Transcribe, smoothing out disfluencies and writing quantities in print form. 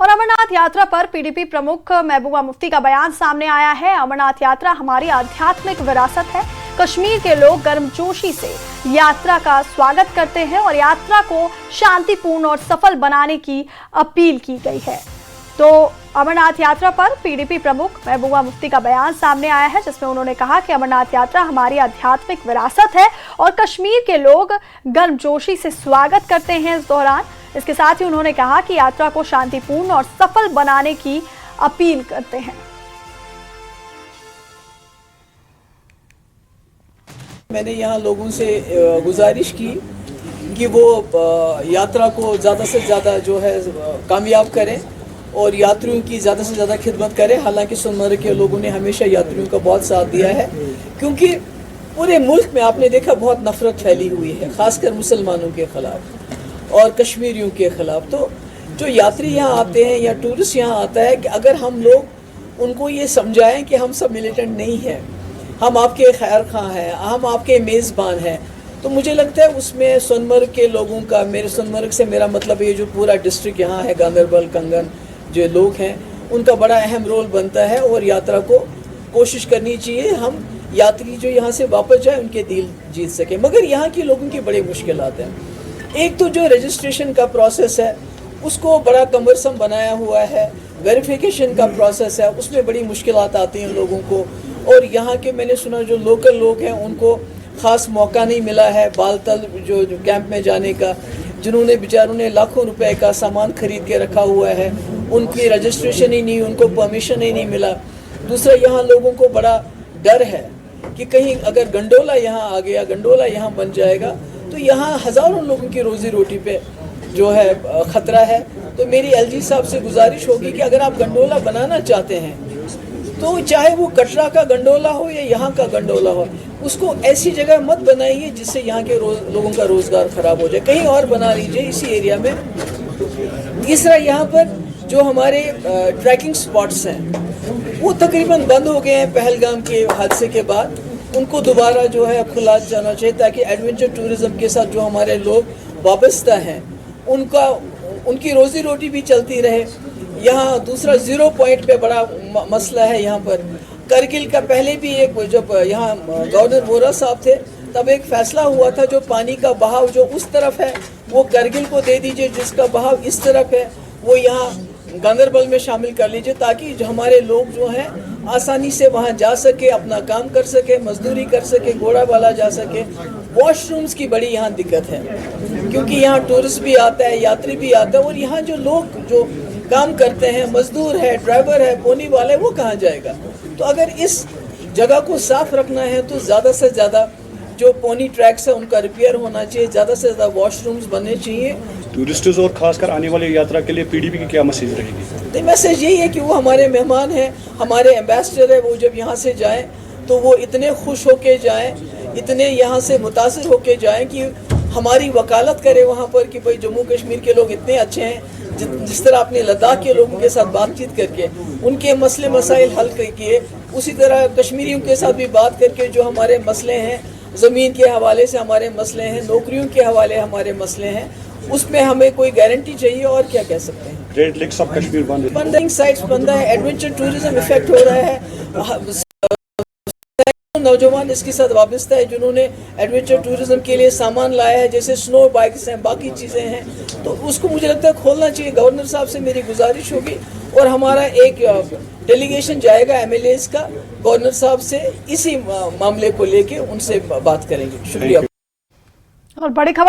और अमरनाथ यात्रा पर पीडीपी प्रमुख महबूबा मुफ्ती का बयान सामने आया है। अमरनाथ यात्रा हमारी आध्यात्मिक विरासत है। कश्मीर के लोग गर्मजोशी से यात्रा का स्वागत करते हैं और यात्रा को शांतिपूर्ण और सफल बनाने की अपील की गई है। तो अमरनाथ यात्रा पर पीडीपी प्रमुख महबूबा मुफ्ती का बयान सामने आया है, जिसमें उन्होंने कहा कि अमरनाथ यात्रा हमारी आध्यात्मिक विरासत है और कश्मीर के लोग गर्मजोशी से स्वागत करते हैं इस दौरान। इसके साथ ही उन्होंने कहा कि यात्रा को शांतिपूर्ण और सफल बनाने की अपील करते हैं। मैंने यहाँ लोगों से गुजारिश की कि वो यात्रा को ज़्यादा से ज़्यादा जो है कामयाब करें और यात्रियों की ज़्यादा से ज़्यादा खिदमत करें। हालांकि सोनमर्ग के लोगों ने हमेशा यात्रियों का बहुत साथ दिया है, क्योंकि पूरे मुल्क में आपने देखा बहुत नफरत फैली हुई है, ख़ासकर मुसलमानों के ख़िलाफ़ और कश्मीरियों के ख़िलाफ़। तो जो यात्री यहाँ आते हैं या टूरिस्ट यहाँ आता है कि अगर हम लोग उनको ये समझाएं कि हम सब मिलिटेंट नहीं हैं, हम आपके खैर खां हैं, हम आपके मेज़बान हैं, तो मुझे लगता है उसमें सोनमर्ग के लोगों का, मेरे सोनमर्ग से मेरा मतलब ये जो पूरा डिस्ट्रिक्ट यहाँ है, गांदरबल, कंगन, जो लोग हैं उनका बड़ा अहम रोल बनता है। और यात्रा को कोशिश करनी चाहिए हम यात्री जो यहाँ से वापस जाए उनके दिल जीत सके। मगर यहाँ के लोगों की बड़ी मुश्किलात हैं। एक तो जो रजिस्ट्रेशन का प्रोसेस है उसको बड़ा कमरसम बनाया हुआ है, वेरिफिकेशन का प्रोसेस है उसमें बड़ी मुश्किलात आती हैं लोगों को। और यहाँ के मैंने सुना जो लोकल लोग हैं उनको ख़ास मौका नहीं मिला है बालतल जो कैंप में जाने का, जिन्होंने बेचारों ने लाखों रुपए का सामान खरीद के रखा हुआ है, उनकी रजिस्ट्रेशन ही नहीं, उनको परमिशन ही नहीं मिला। दूसरा यहाँ लोगों को बड़ा डर है कि कहीं अगर गंडोला यहाँ आ गया, गंडोला यहाँ बन जाएगा तो यहाँ हज़ारों लोगों की रोज़ी रोटी पे जो है ख़तरा है। तो मेरी एलजी साहब से गुजारिश होगी कि अगर आप गंडोला बनाना चाहते हैं तो चाहे वो कटरा का गंडोला हो या यहाँ का गंडोला हो, उसको ऐसी जगह मत बनाइए जिससे यहाँ के लोगों का रोज़गार ख़राब हो जाए, कहीं और बना लीजिए इसी एरिया में। तीसरा, यहाँ पर जो हमारे ट्रैकिंग स्पॉट्स हैं वो तकरीबन बंद हो गए हैं पहलगाम के हादसे के बाद, उनको दोबारा जो है खुला जाना चाहिए ताकि एडवेंचर टूरिज़्म के साथ जो हमारे लोग वाबस्ता हैं उनकी रोज़ी रोटी भी चलती रहे। यहाँ दूसरा ज़ीरो पॉइंट पे बड़ा मसला है। यहाँ पर करगिल का पहले भी एक, जब यहाँ गवर्नर वोरा साहब थे तब एक फ़ैसला हुआ था जो पानी का बहाव जो उस तरफ है वो करगिल को दे दीजिए, जिसका बहाव इस तरफ है वो यहाँ गांदरबल में शामिल कर लीजिए, ताकि जो हमारे लोग जो हैं आसानी से वहाँ जा सके, अपना काम कर सके, मजदूरी कर सके, घोड़ा वाला जा सके। वॉशरूम्स की बड़ी यहाँ दिक्कत है, क्योंकि यहाँ टूरिस्ट भी आता है, यात्री भी आता है, और यहाँ जो लोग जो काम करते हैं, मजदूर है, ड्राइवर है, पोनी वाले, वो कहाँ जाएगा। तो अगर इस जगह को साफ रखना है तो ज़्यादा से ज़्यादा जो पोनी ट्रैक्स है उनका रिपेयर होना चाहिए, ज़्यादा से ज़्यादा वॉशरूम्स बनने चाहिए। टूरिस्ट्स और खासकर आने वाले यात्रा के लिए पीडीपी की क्या मैसेज रहेगी? तो मैसेज यही है कि वो हमारे मेहमान हैं, हमारे एम्बेसडर है, वो जब यहाँ से जाएं तो वो इतने खुश होके जाएं, इतने यहाँ से मुतासिर होके जाएं कि हमारी वकालत करे वहाँ पर कि भाई जम्मू कश्मीर के लोग इतने अच्छे हैं। जिस तरह आपने लद्दाख के लोगों के साथ बातचीत करके उनके मसले मसाइल हल किए, उसी तरह कश्मीरियों के साथ भी बात करके जो हमारे मसले हैं, ज़मीन के हवाले से हमारे मसले हैं, नौकरियों के हवाले हमारे मसले हैं, उसमें हमें कोई गारंटी चाहिए। और क्या कह सकते हैं। रेड लेक्स ऑफ कश्मीर बंद साइट्स बंद है, एडवेंचर टूरिज्म इफेक्ट हो रहा है। नौजवान इसके साथ वाबस्ता है जिन्होंने एडवेंचर टूरिज्म के लिए सामान लाया है, जैसे स्नो बाइक्स हैं, बाकी चीज़ें हैं, तो उसको मुझे लगता है खोलना चाहिए। गवर्नर साहब से मेरी गुजारिश होगी और हमारा एक डेलीगेशन जाएगा एमएलएस का गवर्नर साहब से, इसी मामले को लेके उनसे बात करेंगे। शुक्रिया। और बड़ी खबर